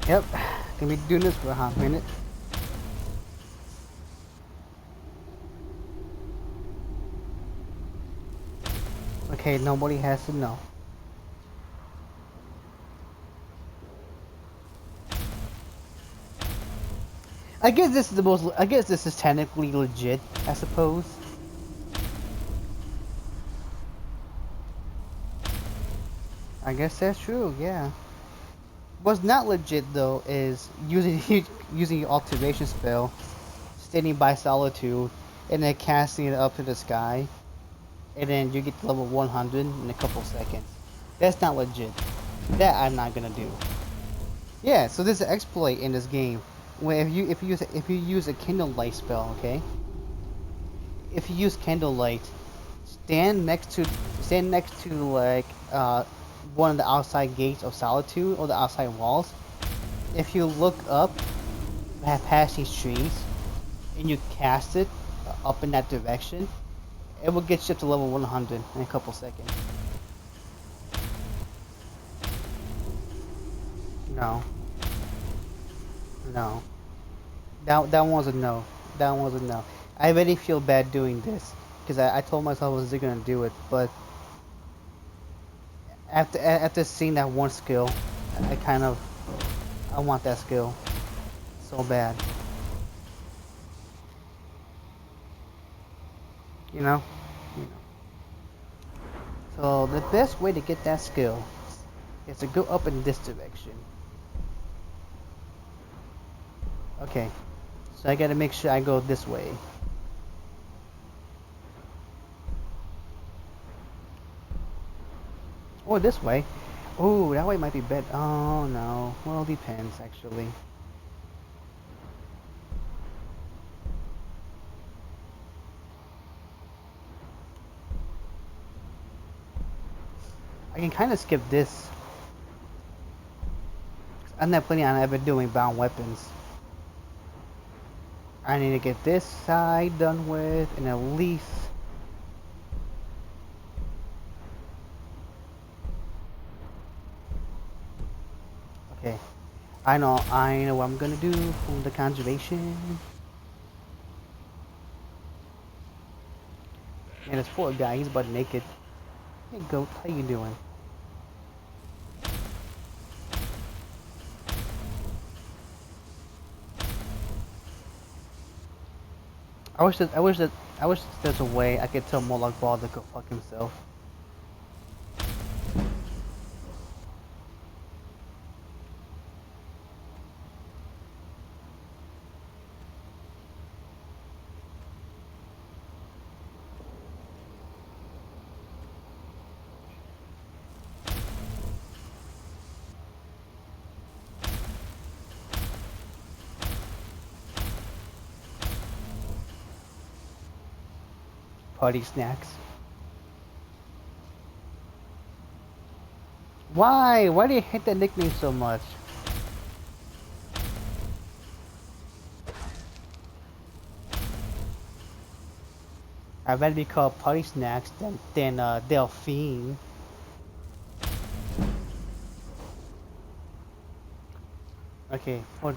Yep, gonna be doing this for a hot minute. Okay, nobody has to know. I guess this is the most. I guess this is technically legit. I suppose. I guess that's true. Yeah. What's not legit though is using using your observation spell, standing by solitude, and then casting it up to the sky, and then you get to level 100 in a couple seconds. That's not legit. That I'm not gonna do. Yeah, so there's an exploit in this game where if you use a candlelight spell, okay? If you use candlelight, stand next to like one of the outside gates of solitude or the outside walls. If you look up past these trees and you cast it up in that direction, it will get you up to level 100 in a couple seconds. No, no. That one was a no. That one was a no. I already feel bad doing this because I told myself I was gonna do it, but after seeing that one skill, I kind of I want that skill so bad. You know. You know. So the best way to get that skill is to go up in this direction. Okay. So I gotta make sure I go this way. Or this way. Oh, that way might be better. Oh no. Well, depends actually. I can kind of skip this. I'm not planning on ever doing bound weapons. I need to get this side done with, and at least. Okay. I know what I'm gonna do for the conservation. And this poor guy, he's butt naked. Hey goat, how you doing? I wish there's a way I could tell Moloch Ball to go fuck himself. Party snacks. Why? Why do you hate that nickname so much? I'd rather be called Party Snacks than Delphine. Okay, what?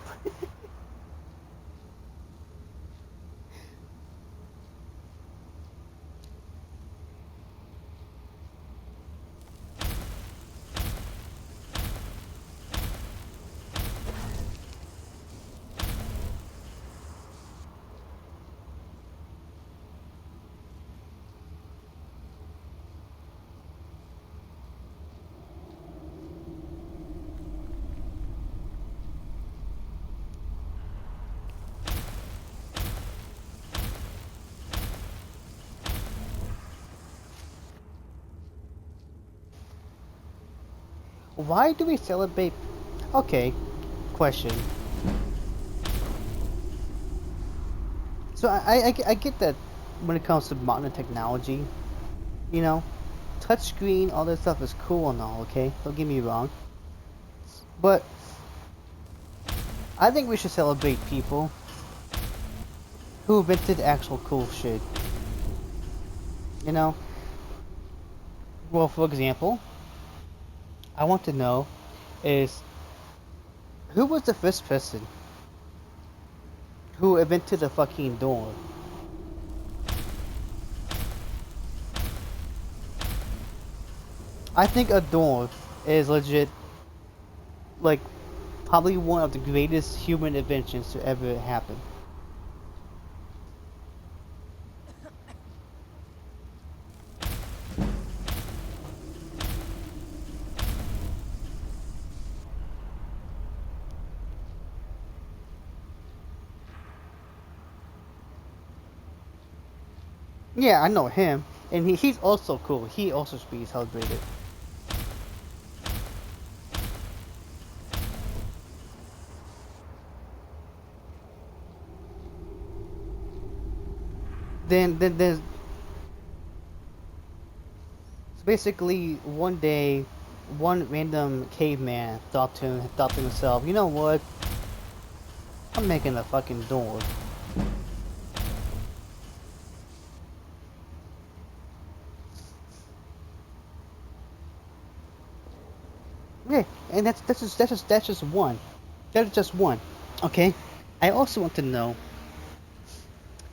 Why do we celebrate? Okay, question. So I get that when it comes to modern technology, you know, touchscreen, all that stuff is cool and all. Okay, don't get me wrong, but I think we should celebrate people who invented actual cool shit. You know, well, for example, I want to know is Who was the first person who invented the fucking door? I think a door is legit, like, probably one of the greatest human inventions to ever happen. Yeah, I know him, and he's also cool. He also should be celebrated. Then there's so basically one day, one random caveman thought to himself, you know what? I'm making a fucking door. Yeah, and that's just one. That's just one. Okay. I also want to know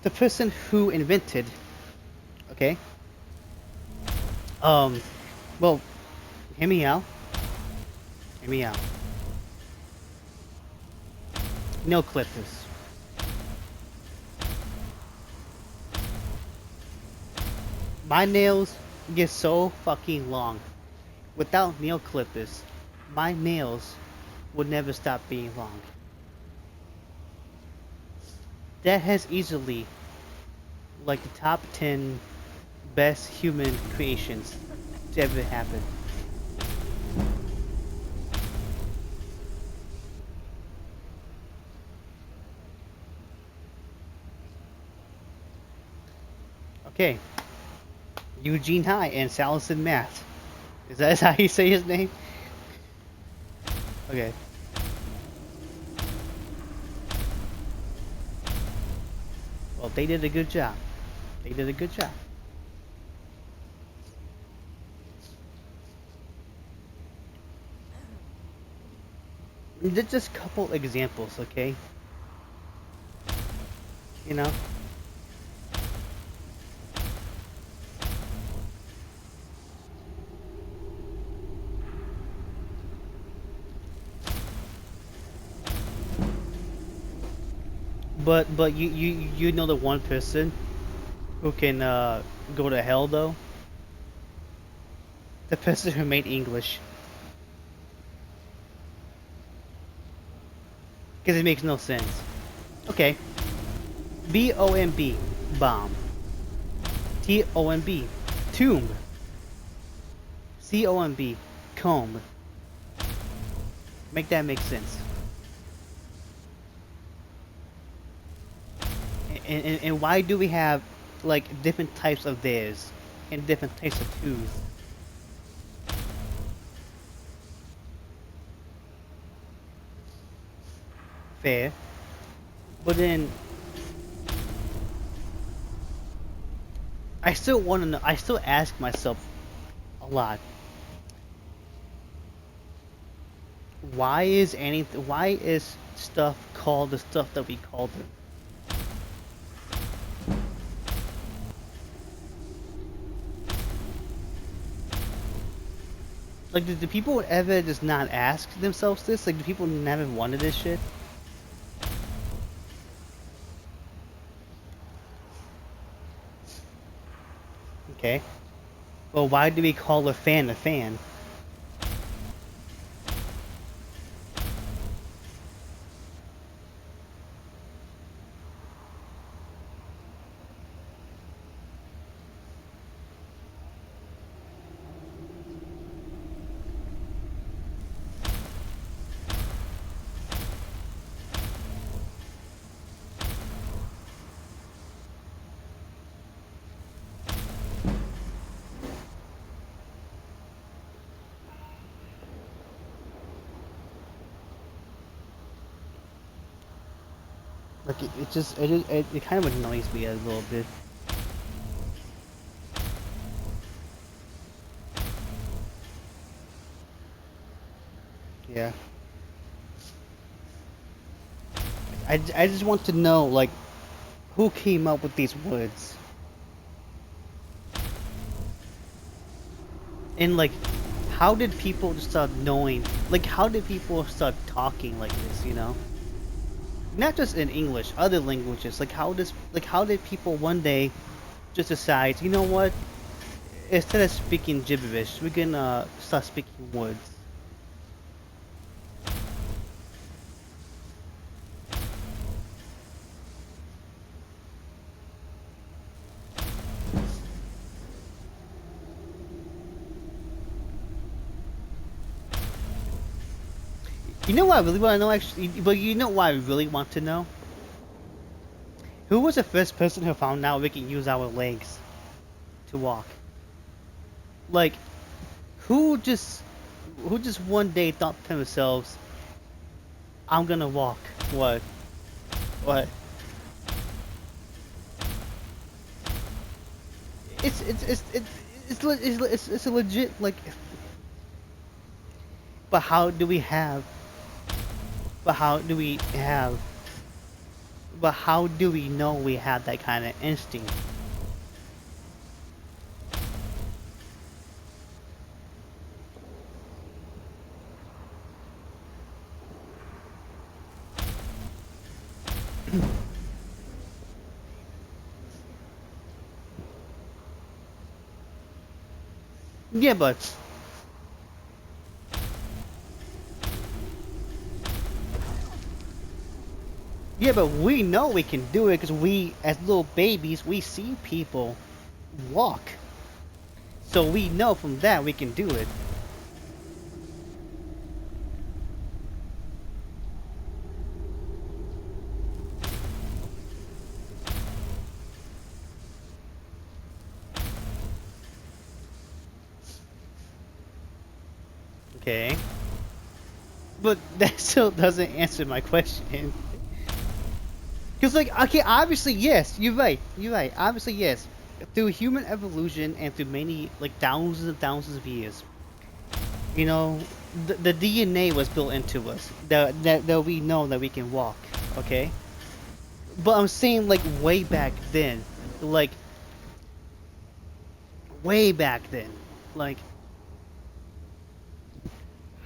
the person who invented. Okay. Um. Well, hear me out. Hear me out. Nail clippers. My nails get so fucking long. Without nail clippers, my nails would never stop being long. That has easily like the top 10 best human creations to ever happen. Okay, Eugene High and Salison Math. Is that how you say his name? Okay. Well, they did a good job. They did a good job. Just a couple examples, okay? You know? But you know the one person who can go to hell though? The person who made English. Because it makes no sense. Okay. B-O-M-B. Bomb. T-O-M-B. Tomb. C-O-M-B. Comb. Make that make sense. And why do we have like different types of theirs and different types of twos? Fair. But then I still want to know, I still ask myself a lot. Why is stuff called the stuff that we called it? Like, do people ever just not ask themselves this? Like, do people never wanted this shit? Okay. Well, why do we call a fan a fan? Like, it kind of annoys me a little bit. Yeah. I just want to know, like, who came up with these words? And, like, how did people start knowing? Like, how did people start talking like this, you know? Not just in English, other languages. How did people one day just decide, you know what? Instead of speaking gibberish, we're gonna start speaking words. You know what I really want to know, actually? But you know what I really want to know? Who was the first person who found out we can use our legs to walk? Like, who just, who just one day thought to themselves, I'm gonna walk? What? What? It's it's it's it's it's a legit, like. But how do we have? But how do we have? But how do we know we have that kind of instinct? Yeah, but we know we can do it because we, as little babies, we see people walk. So we know from that we can do it. Okay. But that still doesn't answer my question. Because, like, okay, obviously, yes, you're right. You're right. Obviously, yes. Through human evolution and through many, like, thousands and thousands of years, you know, the DNA was built into us. That we know that we can walk, okay? But I'm saying, like, way back then. Like, way back then. Like,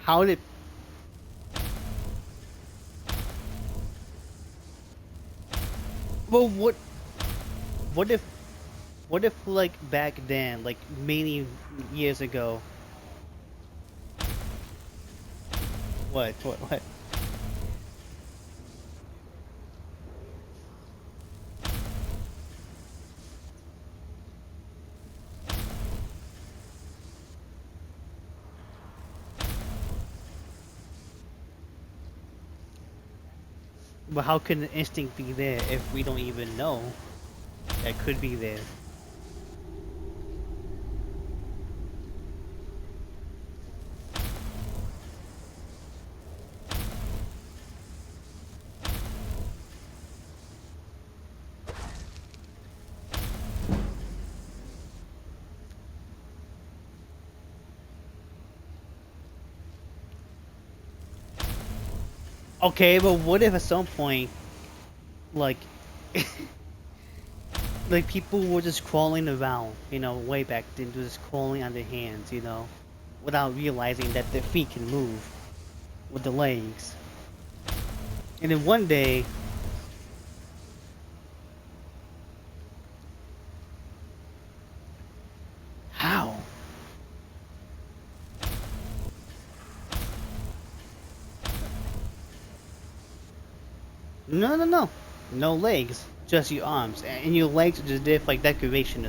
how did. Well, what if. What if, like, back then, like, many years ago. What? But how can the instinct be there if we don't even know that could be there? Okay, but what if at some point, like, like people were just crawling around, you know, way back then, just crawling on their hands, you know, without realizing that their feet can move with the legs. And then one day, how? No, no legs, just your arms, and your legs are just there for like decoration.